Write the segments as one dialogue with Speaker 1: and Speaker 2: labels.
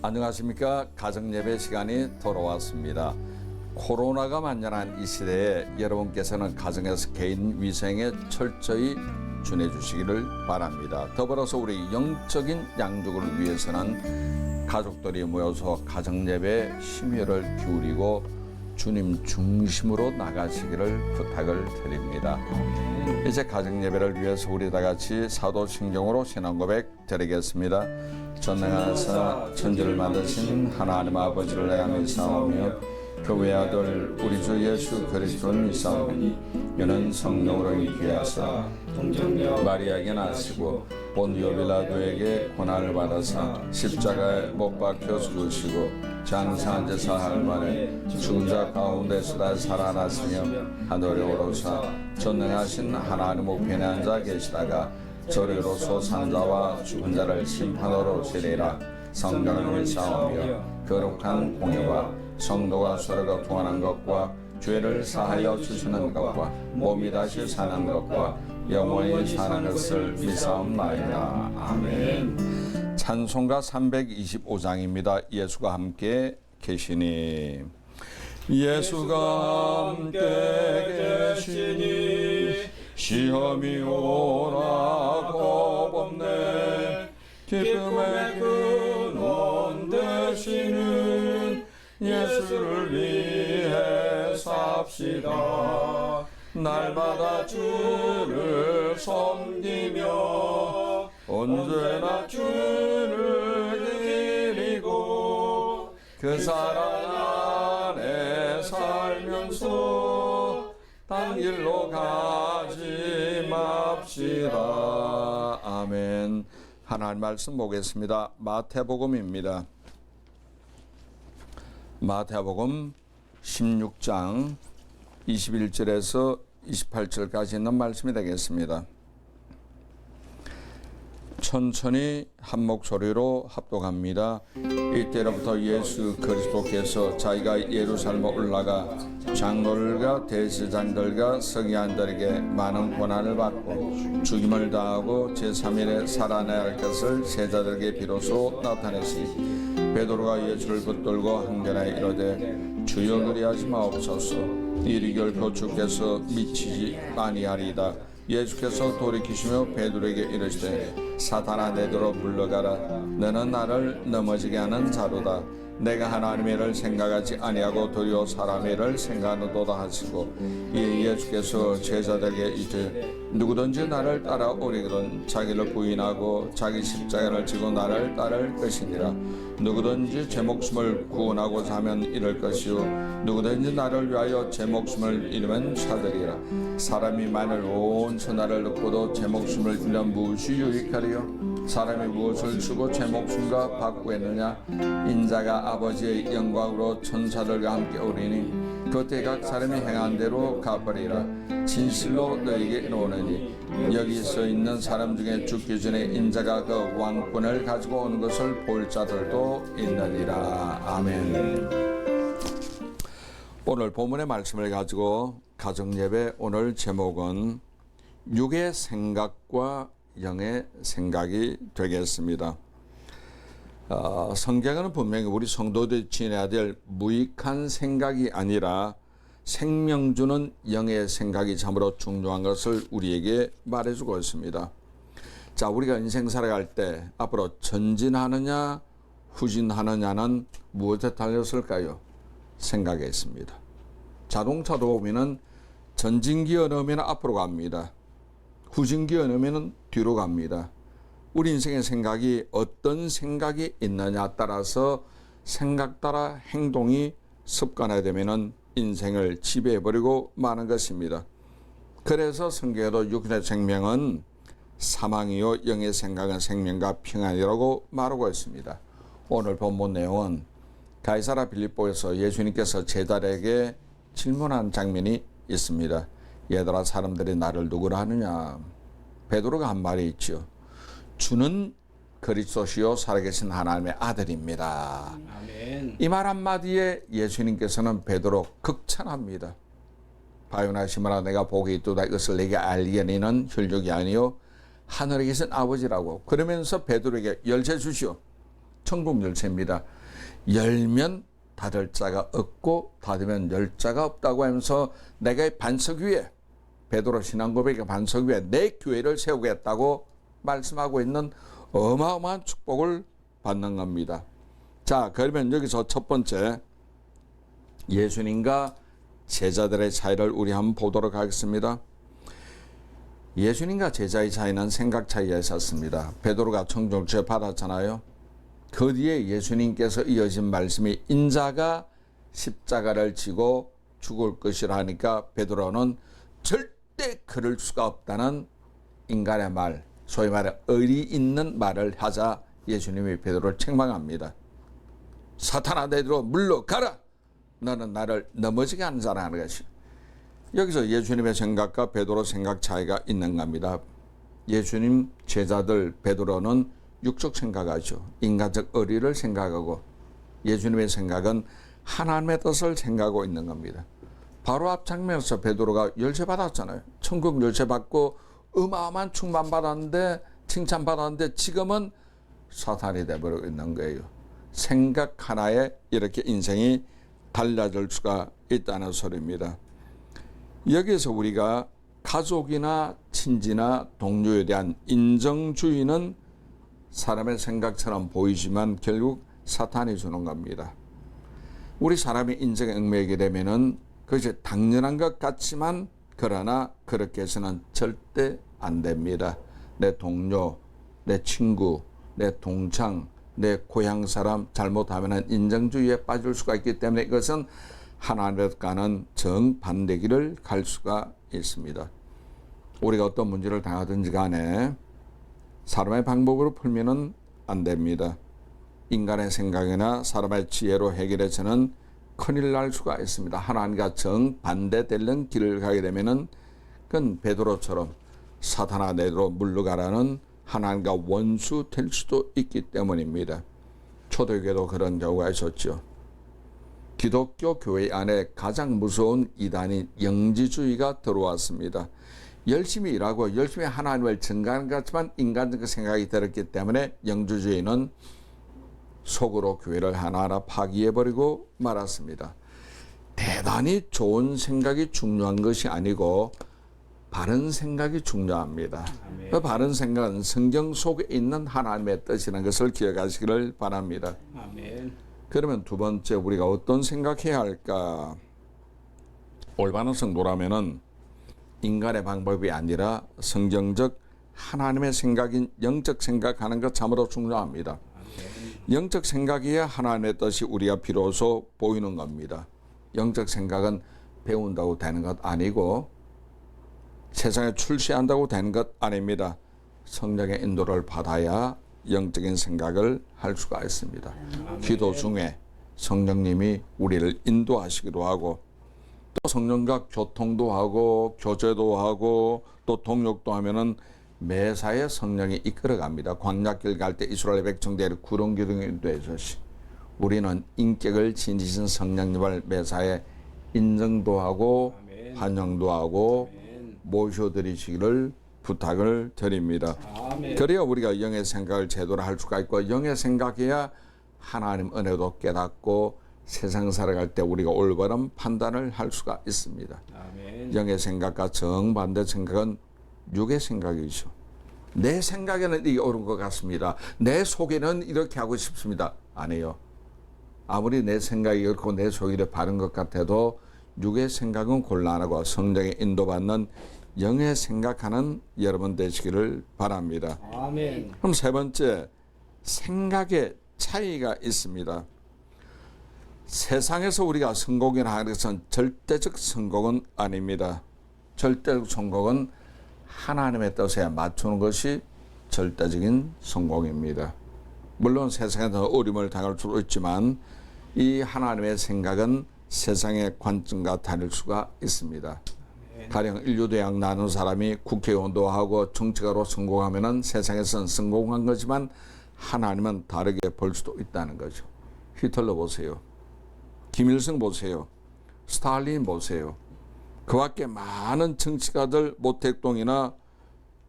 Speaker 1: 안녕하십니까. 가정예배 시간이 돌아왔습니다. 코로나가 만연한 이 시대에 여러분께서는 가정에서 개인 위생에 철저히 준해주시기를 바랍니다. 더불어서 우리 영적인 양육을 위해서는 가족들이 모여서 가정예배에 심혈을 기울이고 주님 중심으로 나가시기를 부탁을 드립니다. 이제 가정예배를 위해서 우리 다 같이 사도신경으로 신앙고백 드리겠습니다. 전능하사 천지를 만드신 하나님 아버지를 내가 믿사오며 그 외아들 우리 주 예수 그리스도를 믿사오니 이는 성령으로 인기하사 마리아에게 나시고 본디오 빌라도에게 고난을 받아사 십자가에 못 박혀 죽으시고 장사한 지 사흘 만에 죽은 자 가운데서 살아났으며 하늘에 오르사 전능하신 하나님 우편에 앉아 계시다가 저리로서 산 자와 죽은 자를 심판하러 오시리라. 성령을 믿사오며 거룩한 공예와 성도가 서로가 통하는 것과 죄를 사하여 주시는 것과 몸이 다시 사는 것과 영원히 사는 것을 믿사옵나이다. 아멘. 찬송가 325장입니다. 예수가 함께 계시니 예수가 함께 계시니 시험이 오라고 법네 기쁨의 근원 되시는 예수를 위해 삽시다. 날마다 주를 섬기며 언제나 주를 기리고 그 사랑 안에 살면서 딴 길로 가지 맙시다. 아멘. 하나님 말씀 보겠습니다. 마태복음입니다. 마태복음 16장 21절에서 28절까지 있는 말씀이 되겠습니다. 천천히 한 목소리로 합독합니다. 이때로부터 예수 그리스도께서 자기가 예루살렘에 올라가 장로들과 대제사장들과 서기관들에게 많은 고난을 받고 죽임을 당하고 제3일에 살아나야 할 것을 제자들에게 비로소 나타내시 베드로가 예수를 붙들고 항변하여 이르되 주여 그리하지 마옵소서. 이리 결코 주께서 미치지 아니하리이다. 예수께서 돌이키시며 베드로에게 이르시되 사탄아 내게로 물러가라. 너는 나를 넘어지게 하는 자로다. 내가 하나님의 일을 생각하지 아니하고 도리어 사람의 일을 생각하노도다 하시고 이에 예수께서 제자들에게 이르되 누구든지 나를 따라오리거든 자기를 부인하고 자기 십자가를 지고 나를 따를 것이니라. 누구든지 제 목숨을 구원하고자 하면 잃을 것이요 누구든지 나를 위하여 제 목숨을 잃으면 찾으리라. 사람이 만일 온 천하를 얻고도 제 목숨을 잃으면 무엇이 유익하리요? 사람이 무엇을 주고 제 목숨과 바꾸겠느냐? 인자가 아버지의 영광으로 천사들과 함께 오리니 그때 각 사람이 행한 대로 갚으리라. 진실로 너에게 이르노니 여기 서 있는 사람 중에 죽기 전에 인자가 그 왕권을 가지고 오는 것을 볼 자들도 있느니라. 아멘. 오늘 본문의 말씀을 가지고 가정예배 오늘 제목은 육의 생각과 영의 생각이 되겠습니다. 성경은 분명히 우리 성도들이 지내야 될 무익한 생각이 아니라 생명 주는 영의 생각이 참으로 중요한 것을 우리에게 말해주고 있습니다. 자, 우리가 인생 살아갈 때 앞으로 전진하느냐 후진하느냐는 무엇에 달렸을까요? 생각에 있습니다. 자동차도 보면은 전진기어 넣으면 앞으로 갑니다. 후진기어 넣으면 뒤로 갑니다. 우리 인생의 생각이 어떤 생각이 있느냐에 따라서 생각 따라 행동이 습관화되면 인생을 지배해버리고 마는 것입니다. 그래서 성경에도 육신의 생명은 사망이요 영의 생각은 생명과 평안이라고 말하고 있습니다. 오늘 본문 내용은 가이사랴 빌립보에서 예수님께서 제자들에게 질문한 장면이 있습니다. 얘들아 사람들이 나를 누구라 하느냐? 베드로가 한 말이 있죠. 주는 그리스도시요 살아계신 하나님의 아들입니다.
Speaker 2: 아멘.
Speaker 1: 이 말 한마디에 예수님께서는 베드로 극찬합니다. 바요나 시므라 내가 복이 있도다 이것을 내게 알게 하는 혈육이 아니요 하늘에 계신 아버지라고. 그러면서 베드로에게 열쇠 주시오. 천국 열쇠입니다. 열면 닫을 자가 없고 닫으면 열 자가 없다고 하면서 내가 반석 위에 베드로 신앙 고백의 반석 위에 내 교회를 세우겠다고 말씀하고 있는 어마어마한 축복을 받는 겁니다. 자, 그러면 여기서 첫 번째 예수님과 제자들의 차이를 우리 한번 보도록 하겠습니다. 예수님과 제자의 차이는 생각 차이가 있었습니다. 베드로가 청종죄 받았잖아요. 그 뒤에 예수님께서 이어진 말씀이 인자가 십자가를 지고 죽을 것이라 하니까 베드로는 절대 그럴 수가 없다는 인간의 말, 소위 말해 의리 있는 말을 하자 예수님이 베드로를 책망합니다. 사탄아, 너희로 물러가라. 너는 나를 넘어지게 하는 자라 하는 것이. 여기서 예수님의 생각과 베드로 생각 차이가 있는 겁니다. 예수님 제자들 베드로는 육적 생각하죠. 인간적 의리를 생각하고 예수님의 생각은 하나님의 뜻을 생각하고 있는 겁니다. 바로 앞 장면에서 베드로가 열쇠 받았잖아요. 천국 열쇠 받고 어마어마한 충만 받았는데 칭찬 받았는데 지금은 사탄이 되어버리고 있는 거예요. 생각 하나에 이렇게 인생이 달라질 수가 있다는 소리입니다. 여기에서 우리가 가족이나 친지나 동료에 대한 인정주의는 사람의 생각처럼 보이지만 결국 사탄이 주는 겁니다. 우리 사람이 인정에 얽매이게 되면은 그것이 당연한 것 같지만 그러나 그렇게 해서는 절대 안 됩니다. 내 동료, 내 친구, 내 동창, 내 고향 사람 잘못하면 인정주의에 빠질 수가 있기 때문에 이것은 하나님과는 정반대 길을 갈 수가 있습니다. 우리가 어떤 문제를 당하든지 간에 사람의 방법으로 풀면은 안 됩니다. 인간의 생각이나 사람의 지혜로 해결해서는 큰일 날 수가 있습니다. 하나님과 정반대되는 길을 가게 되면은 그건 베드로처럼 사탄아 내로 물러가라는 하나님과 원수 될 수도 있기 때문입니다. 초대교회도 그런 경우가 있었죠. 기독교 교회 안에 가장 무서운 이단인 영지주의가 들어왔습니다. 열심히 일하고 열심히 하나님을 증거하는 것 같지만 인간적 생각이 들었기 때문에 영지주의는 속으로 교회를 하나하나 파기해버리고 말았습니다. 대단히 좋은 생각이 중요한 것이 아니고 바른 생각이 중요합니다. 그 바른 생각은 성경 속에 있는 하나님의 뜻이라는 것을 기억하시기를 바랍니다.
Speaker 2: 아멘.
Speaker 1: 그러면 두 번째 우리가 어떤 생각해야 할까? 올바른 성도라면은 인간의 방법이 아니라 성경적 하나님의 생각인 영적 생각하는 것 참으로 중요합니다. 영적 생각이야 하나님의 뜻이 우리가 비로소 보이는 겁니다. 영적 생각은 배운다고 되는 것 아니고 세상에 출세한다고 되는 것 아닙니다. 성령의 인도를 받아야 영적인 생각을 할 수가 있습니다. 기도 중에 성령님이 우리를 인도하시기도 하고 또 성령과 교통도 하고 교제도 하고 또 동역도 하면은 매사에 성령이 이끌어갑니다. 광야길 갈 때 이스라엘 백성들이 구름 기둥이 되듯이 우리는 인격을 지니신 성령님을 매사에 인정도 하고
Speaker 2: 아멘.
Speaker 1: 환영도 하고
Speaker 2: 아멘.
Speaker 1: 모셔드리시기를 부탁을 드립니다.
Speaker 2: 아멘.
Speaker 1: 그래야 우리가 영의 생각을 제대로 할 수가 있고 영의 생각해야 하나님 은혜도 깨닫고 세상 살아갈 때 우리가 올바른 판단을 할 수가 있습니다.
Speaker 2: 아멘.
Speaker 1: 영의 생각과 정반대 생각은 육의 생각이죠. 내 생각에는 이게 옳은 것 같습니다. 내 속에는 이렇게 하고 싶습니다. 아니에요. 아무리 내 생각이 옳고 내 속에 바른 것 같아도 육의 생각은 곤란하고 성령의 인도받는 영의 생각하는 여러분 되시기를 바랍니다.
Speaker 2: 아멘.
Speaker 1: 그럼 세 번째, 생각의 차이가 있습니다. 세상에서 우리가 성공이라 하는 것은 절대적 성공은 아닙니다. 절대적 성공은 하나님의 뜻에 맞추는 것이 절대적인 성공입니다. 물론 세상에서 어려움을 당할 수도 있지만 이 하나님의 생각은 세상의 관점과 다를 수가 있습니다. 가령 인류대학 나눈 사람이 국회의원도 하고 정치가로 성공하면은 세상에서는 성공한 거지만 하나님은 다르게 볼 수도 있다는 거죠. 히틀러 보세요. 김일성 보세요. 스탈린 보세요. 그 밖에 많은 정치가들 모택동이나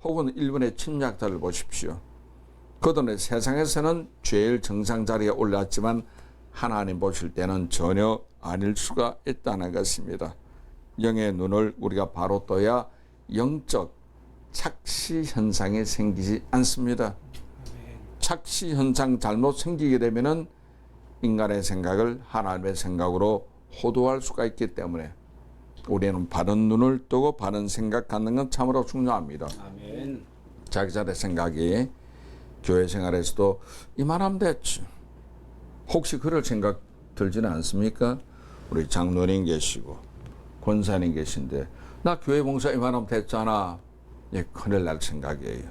Speaker 1: 혹은 일본의 침략자를 보십시오. 그들은 세상에서는 제일 정상 자리에 올랐지만 하나님 보실 때는 전혀 아닐 수가 있다는 것입니다. 영의 눈을 우리가 바로 떠야 영적 착시 현상이 생기지 않습니다. 착시 현상 잘못 생기게 되면은 인간의 생각을 하나님의 생각으로 호도할 수가 있기 때문에 우리는 바른 눈을 뜨고 바른 생각 갖는 건 참으로 중요합니다.
Speaker 2: 아멘.
Speaker 1: 자기 자의 생각이 교회 생활에서도 이만하면 됐지. 혹시 그럴 생각 들지는 않습니까? 우리 장로님 계시고 권사님 계신데 나 교회 봉사 이만하면 됐잖아. 예, 큰일 날 생각이에요.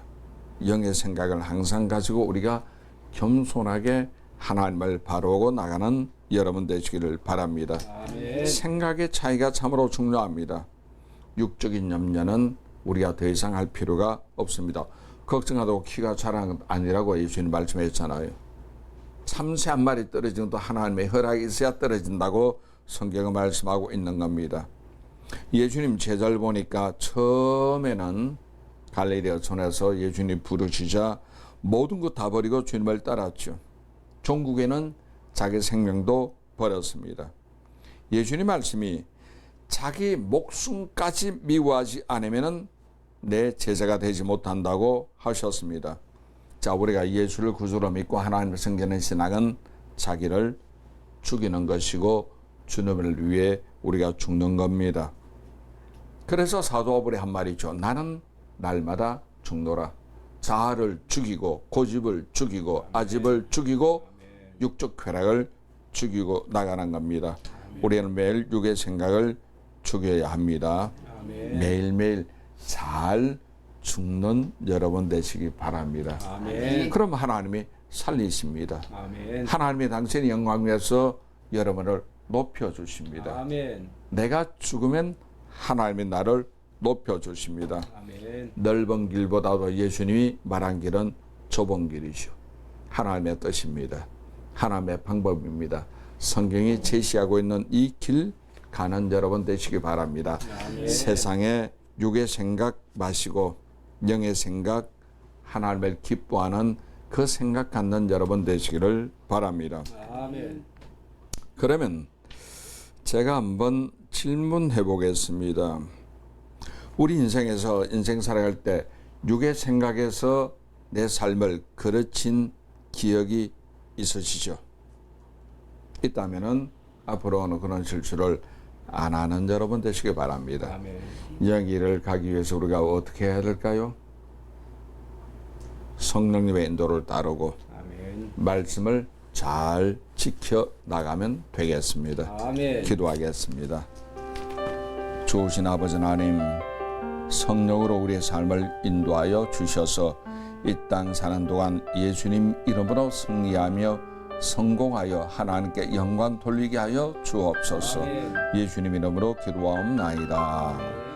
Speaker 1: 영의 생각을 항상 가지고 우리가 겸손하게 하나님을 바라보고 나가는 여러분 되시기를 바랍니다.
Speaker 2: 아멘.
Speaker 1: 생각의 차이가 참으로 중요합니다. 육적인 염려는 우리가 더 이상 할 필요가 없습니다. 걱정하다고 키가 자라는 건 아니라고 예수님 말씀했잖아요. 참새 한 마리 떨어지는 것도 하나님의 허락이 있어야 떨어진다고 성경은 말씀하고 있는 겁니다. 예수님 제자를 보니까 처음에는 갈릴리아 촌에서 예수님 부르시자 모든 것 다 버리고 주님을 따랐죠. 종국에는 자기 생명도 버렸습니다. 예수님 말씀이 자기 목숨까지 미워하지 않으면 내 제자가 되지 못한다고 하셨습니다. 자, 우리가 예수를 구주로 믿고 하나님을 섬기는 신앙은 자기를 죽이는 것이고 주님을 위해 우리가 죽는 겁니다. 그래서 사도 바울이 한 말이죠. 나는 날마다 죽노라. 자아를 죽이고 고집을 죽이고 아집을 죽이고 육적 쾌락을 죽이고 나가는 겁니다. 우리는 매일 육의 생각을 죽여야 합니다. 매일매일 잘 죽는 여러분 되시기 바랍니다.
Speaker 2: 아멘.
Speaker 1: 그럼 하나님이 살리십니다.
Speaker 2: 아멘.
Speaker 1: 하나님이 당신의 영광 위해서 여러분을 높여주십니다.
Speaker 2: 아멘.
Speaker 1: 내가 죽으면 하나님이 나를 높여주십니다.
Speaker 2: 아멘.
Speaker 1: 넓은 길보다도 예수님이 말한 길은 좁은 길이죠. 하나님의 뜻입니다. 하나님의 방법입니다. 성경이 제시하고 있는 이 길 가는 여러분 되시기 바랍니다.
Speaker 2: 아멘.
Speaker 1: 세상에 육의 생각 마시고 영의 생각, 하나님을 기뻐하는 그 생각 갖는 여러분 되시기를 바랍니다.
Speaker 2: 아멘.
Speaker 1: 그러면 제가 한번 질문해 보겠습니다. 우리 인생에서 인생 살아갈 때 육의 생각에서 내 삶을 그르친 기억이 있으시죠? 있다면은 앞으로는 그런 실수를 안 하는 여러분 되시기 바랍니다.
Speaker 2: 아멘.
Speaker 1: 여기를 가기 위해서 우리가 어떻게 해야 될까요? 성령님의 인도를 따르고
Speaker 2: 아멘.
Speaker 1: 말씀을 잘 지켜 나가면 되겠습니다.
Speaker 2: 아멘.
Speaker 1: 기도하겠습니다. 좋으신 아버지 하나님, 성령으로 우리의 삶을 인도하여 주셔서 이 땅 사는 동안 예수님 이름으로 승리하며 성공하여 하나님께 영광 돌리게 하여 주옵소서.
Speaker 2: 아멘.
Speaker 1: 예수님 이름으로 기도하옵나이다.